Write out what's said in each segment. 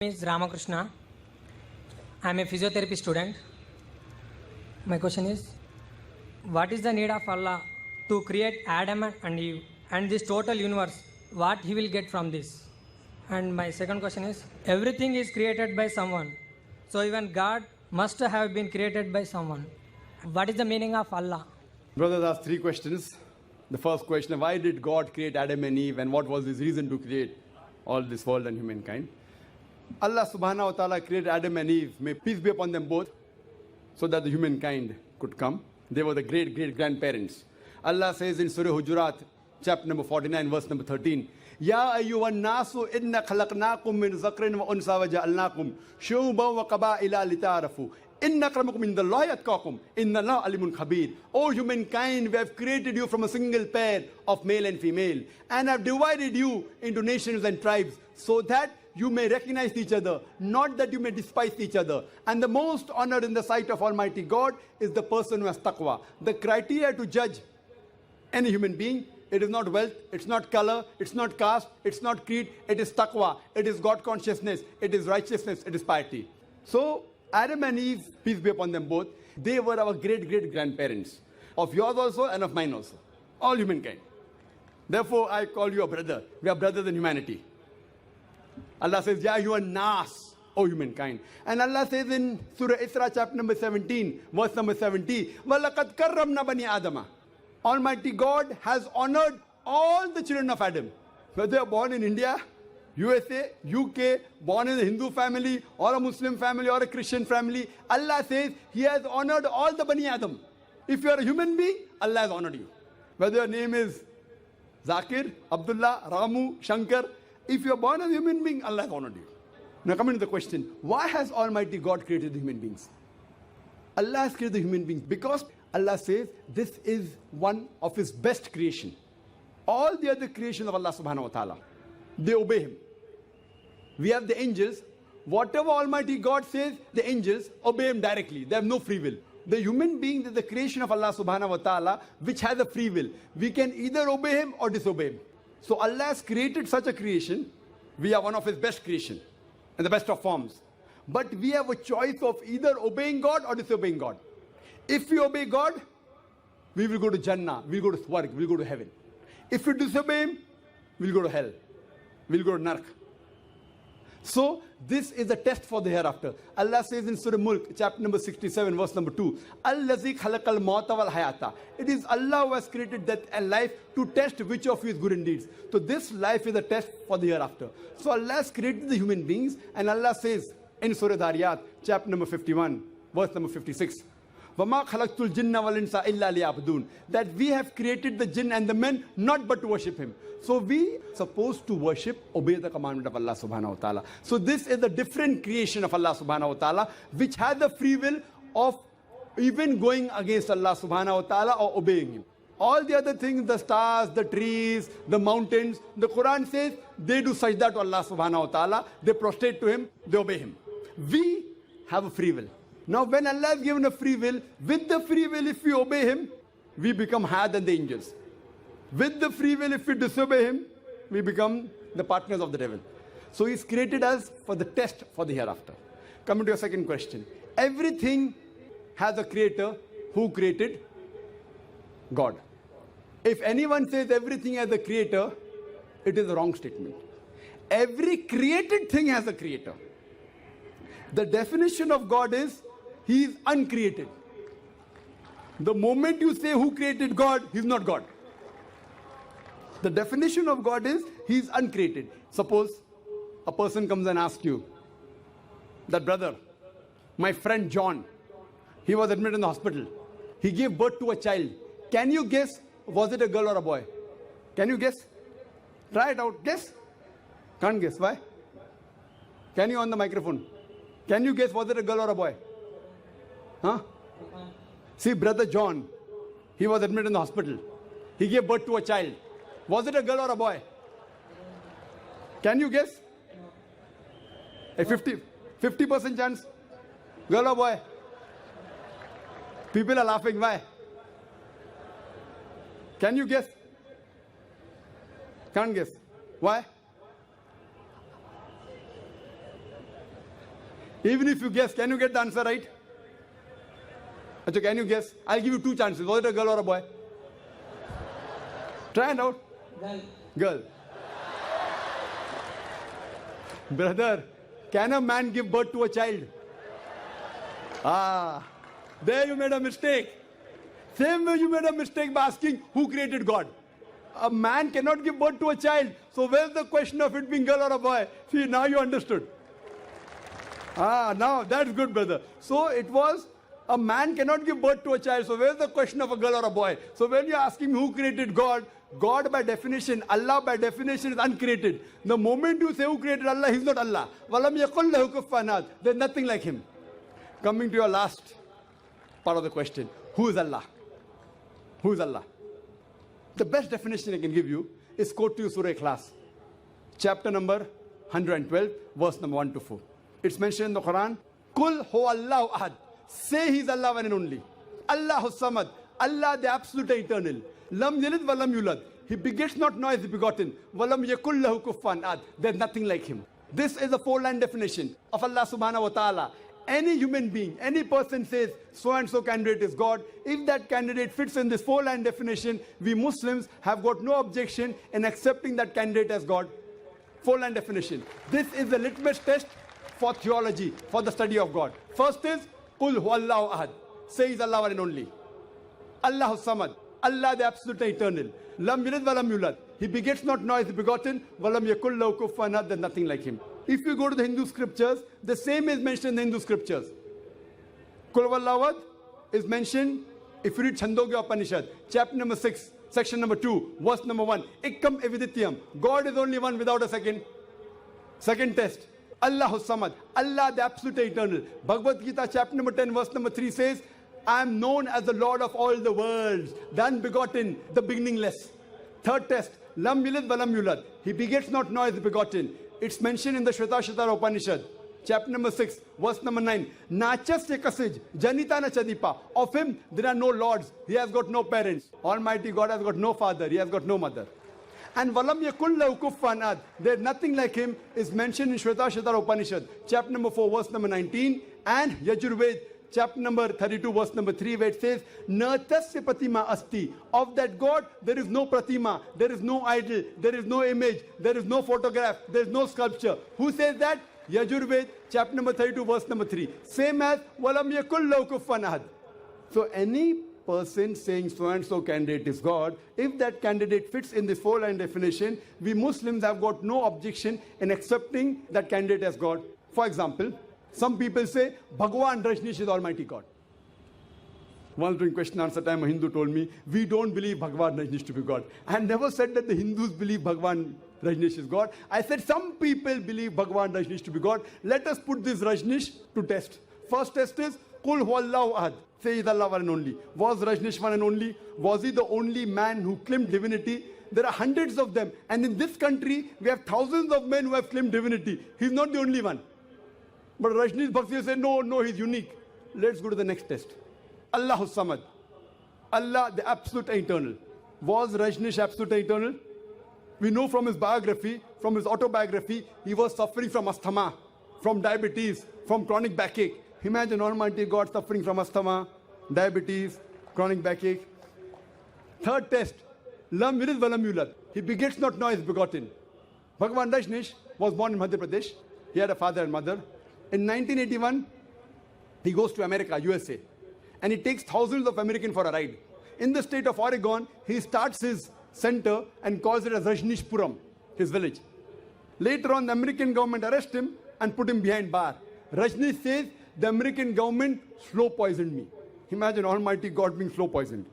is Ramakrishna. I am a physiotherapy student. My question is, what is the need of Allah to create Adam and Eve and this total universe? What he will get from this? And my second question is, everything is created by someone. So even God must have been created by someone. What is the meaning of Allah? Brothers asked three questions. The first question, why did God create Adam and Eve and what was his reason to create all this world and humankind? Allah subhanahu wa ta'ala created Adam and Eve, may peace be upon them both, so that the humankind could come. They were the great-great-grandparents. Allah says in Surah Hujurat, chapter number 49, verse number 13, Ya ayyuhan nasu inna khalaqnakum min zakrin wa unsa wa ja'alnakum shu'uban wa qaba'ila lita'arafu. Inna akramakum indallahi atqakum. Inna Allah alimun khabir. O humankind, we have created you from a single pair of male and female and have divided you into nations and tribes so that you may recognize each other, not that you may despise each other. And the most honored in the sight of Almighty God is the person who has taqwa. The criteria to judge any human being, it is not wealth, it's not color, it's not caste, it's not creed, it is taqwa, it is God consciousness, it is righteousness, it is piety. So Adam and Eve, peace be upon them both, they were our great-great-grandparents, of yours also and of mine also, all humankind. Therefore, I call you a brother. We are brothers in humanity. Allah says, Ya you are nas, O humankind. And Allah says in Surah Isra, chapter number 17, verse number 70, وَلَقَدْ كَرَّمْنَا بَنِي آدَمَ. Almighty God has honored all the children of Adam. Whether they are born in India, USA, UK, born in a Hindu family, or a Muslim family, or a Christian family, Allah says He has honored all the Bani Adam. If you are a human being, Allah has honored you. Whether your name is Zakir, Abdullah, Ramu, Shankar, if you are born as a human being, Allah has honored you. Now coming to the question, why has Almighty God created the human beings? Allah has created the human beings because Allah says this is one of His best creation. All the other creations of Allah subhanahu wa ta'ala, they obey Him. We have the angels. Whatever Almighty God says, the angels obey Him directly. They have no free will. The human being is the creation of Allah subhanahu wa ta'ala, which has a free will. We can either obey Him or disobey Him. So Allah has created such a creation. We are one of His best creation and the best of forms. But we have a choice of either obeying God or disobeying God. If we obey God, we will go to Jannah, we'll go to Swarg, we'll go to heaven. If we disobey Him, we'll go to hell, we'll go to Nark. So this is a test for the hereafter. Allah says in Surah Mulk, chapter number 67, verse number 2, Allazi khalaqal mauta wal hayata. It is Allah who has created death and life to test which of you is good in deeds. So this life is a test for the hereafter. So Allah has created the human beings, and Allah says in Surah Dhariyat, chapter number 51, verse number 56, وَمَا خَلَقْتُ الْجِنَّ وَالْإِنسَ إِلَّا لِيَعْبُدُونَ. That we have created the jinn and the men not but to worship Him. So we supposed to worship, obey the commandment of Allah subhanahu wa ta'ala. So this is the different creation of Allah subhanahu wa ta'ala, which has the free will of even going against Allah subhanahu wa ta'ala or obeying Him. All the other things, the stars, the trees, the mountains, the Quran says they do sajda to Allah subhanahu wa ta'ala, they prostrate to Him, they obey Him. We have a free will. Now when Allah has given a free will, with the free will if we obey Him, we become higher than the angels. With the free will if we disobey Him, we become the partners of the devil. So He's created us for the test for the hereafter. Coming to your second question. Everything has a creator. Who created? God. If anyone says everything has a creator, it is a wrong statement. Every created thing has a creator. The definition of God is He is uncreated. The moment you say who created God, He's not God. The definition of God is He is uncreated. Suppose a person comes and asks you, that brother, my friend John, he was admitted in the hospital. He gave birth to a child. Can you guess, was it a girl or a boy? Can you guess? Try it out. Guess. Can't guess. Why? Can you on the microphone? Can you guess, was it a girl or a boy? Huh? See, brother John, he was admitted in the hospital. He gave birth to a child. Was it a girl or a boy? Can you guess? A 50% chance. Girl or boy? People are laughing. Why? Can you guess? Can't guess. Why? Even if you guess, can you get the answer right? Achha, can you guess? I'll give you two chances. Was it a girl or a boy? Try it out. Girl. Brother, can a man give birth to a child? Ah, there you made a mistake. Same way you made a mistake by asking who created God. A man cannot give birth to a child. So where's the question of it being girl or a boy? See, now you understood. Ah, now that's good, brother. So it was a man cannot give birth to a child. So where's the question of a girl or a boy? So when you're asking who created God, God by definition, Allah by definition is uncreated. The moment you say who created Allah, He's not Allah. Walam yakul lahu kufuwan ahad. There's nothing like Him. Coming to your last part of the question, who is Allah? Who is Allah? The best definition I can give you is quote to you Surah Ikhlas, chapter number 112, verse number 1 to 4. It's mentioned in the Quran, Kul hu Allahu ahad. Say He's Allah one and only. Allahu samad. Allah the absolute eternal. Lam yalid wa lam yulad. He begets not nor is he begotten. Walam yakul lahu kufuwan ahad. There's nothing like Him. This is a four-line definition of Allah subhanahu wa ta'ala. Any human being, any person says so and so candidate is God. If that candidate fits in this four-line definition, we Muslims have got no objection in accepting that candidate as God. Four-line definition. This is the litmus test for theology, for the study of God. First is Qul huwallahu ahad. Say He's Allah one and only. Allahu samad. Allah the absolute eternal. Lam yalid wa lam yulad. He begets not nor is he begotten. Walam yakul lahu kufuwan ahad. There's nothing like Him. If you go to the Hindu scriptures, the same is mentioned in the Hindu scriptures. Kul huwallahu ahad is mentioned if you read Chandogya Upanishad, chapter number 6, section number 2, verse number 1. Ikkam evidityam. God is only one without a second. Second test. Allahu samad. Allah the absolute eternal. Bhagavad Gita chapter number 10, verse number 3 says, I am known as the Lord of all the worlds, the unbegotten, the beginningless. Third test. Lam yalid wa lam yulad. He begets not nor is begotten. It's mentioned in the Shvetasvatara Upanishad, chapter number 6, verse number 9. Nachasya kasij, janita na chadipa. Of Him there are no lords. He has got no parents. Almighty God has got no father. He has got no mother. And walam yakul lahu kufuwan ahad. There is nothing like Him is mentioned in Shvetasvatara Upanishad, chapter number 4, verse number 19. And Yajurved, chapter number 32, verse number 3, where it says, Na tasya pratima asti. Of that God, there is no pratima, there is no idol, there is no image, there is no photograph, there is no sculpture. Who says that? Yajurved, chapter number 32, verse number 3. Same as, Walam yakul lahu kufuwan ahad. So any person saying so and so candidate is God, if that candidate fits in this four-line definition, we Muslims have got no objection in accepting that candidate as God. For example, some people say, Bhagwan Rajneesh is Almighty God. Once during question answer time, a Hindu told me, we don't believe Bhagwan Rajneesh to be God. I never said that the Hindus believe Bhagwan Rajneesh is God. I said some people believe Bhagwan Rajneesh to be God. Let us put this Rajneesh to test. First test is, Qul huwallahu ahad. Say He's Allah one and only. Was Rajneesh one and only? Was he the only man who claimed divinity? There are hundreds of them. And in this country, we have thousands of men who have claimed divinity. He's not the only one. But Rajneesh Bhaksi said, no, he's unique. Let's go to the next test. Allahu samad. Allah the absolute eternal. Was Rajneesh absolute eternal? We know from his biography, from his autobiography, he was suffering from asthma, from diabetes, from chronic backache. Imagine Almighty God suffering from asthma, diabetes, chronic backache. Third test. Lam yalid wa lam yulad. He begets not nor is begotten. Bhagwan Rajneesh was born in Madhya Pradesh. He had a father and mother. In 1981, he goes to America, USA, and he takes thousands of Americans for a ride. In the state of Oregon, he starts his center and calls it as Rajneeshpuram, his village. Later on, the American government arrests him and put him behind bar. Rajneesh says, the American government slow poisoned me. Imagine Almighty God being slow poisoned.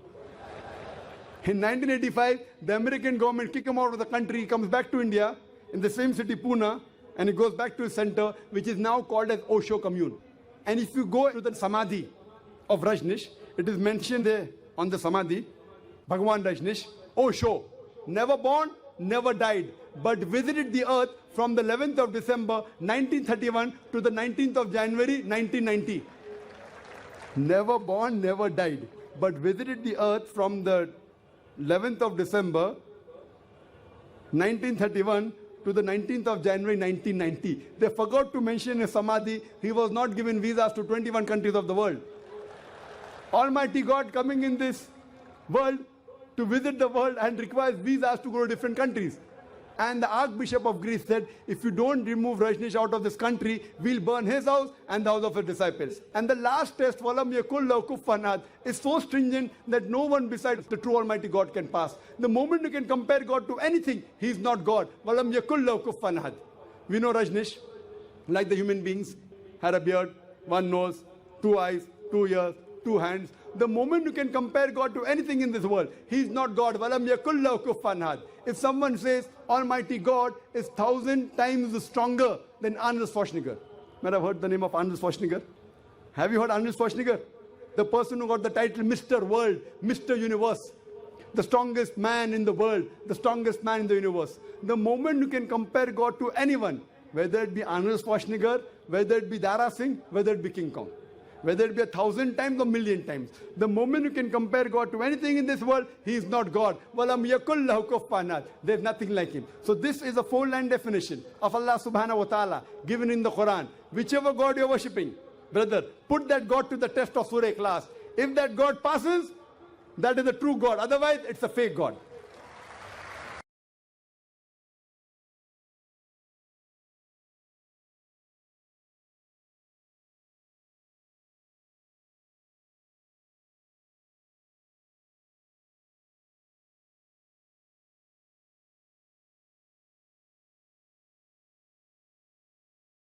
In 1985, the American government kicked him out of the country. He comes back to India in the same city, Pune, and he goes back to his center, which is now called as Osho Commune. And if you go to the Samadhi of Rajneesh, it is mentioned there on the Samadhi, Bhagwan Rajneesh, Osho, never born, never died, but visited the earth from the 11th of December 1931 to the 19th of January 1990. Never born, never died, but visited the earth from the 11th of December 1931 to the 19th of January 1990. They forgot to mention in Samadhi, he was not given visas to 21 countries of the world. Almighty God coming in this world to visit the world and requires visas to go to different countries. And the Archbishop of Greece said, if you don't remove Rajneesh out of this country, we'll burn his house and the house of his disciples. And the last test, Walam yakul lahu kufuwan ahad, is so stringent that no one besides the true Almighty God can pass. The moment you can compare God to anything, he is not God. Walam yakul lahu kufuwan ahad. We know Rajneesh, like the human beings, had a beard, one nose, two eyes, 2 ears, 2 hands. The moment you can compare God to anything in this world, he is not God. Walam yakul lahu kufuwan ahad. If someone says Almighty God is 1,000 times stronger than Arnold Schwarzenegger. Might have heard the name of Arnold Schwarzenegger? Have you heard Arnold Schwarzenegger? The person who got the title Mr. World, Mr. Universe. The strongest man in the world, the strongest man in the universe. The moment you can compare God to anyone, whether it be Arnold Schwarzenegger, whether it be Dara Singh, whether it be King Kong, whether it be 1,000 times or 1,000,000 times. The moment you can compare God to anything in this world, he is not God. Walam yakul lahu kufuwan ahad. There is nothing like him. So this is a 4-line definition of Allah subhanahu wa ta'ala given in the Quran. Whichever God you are worshipping, brother, put that God to the test of Surah Ikhlas. If that God passes, that is the true God. Otherwise, it's a fake God.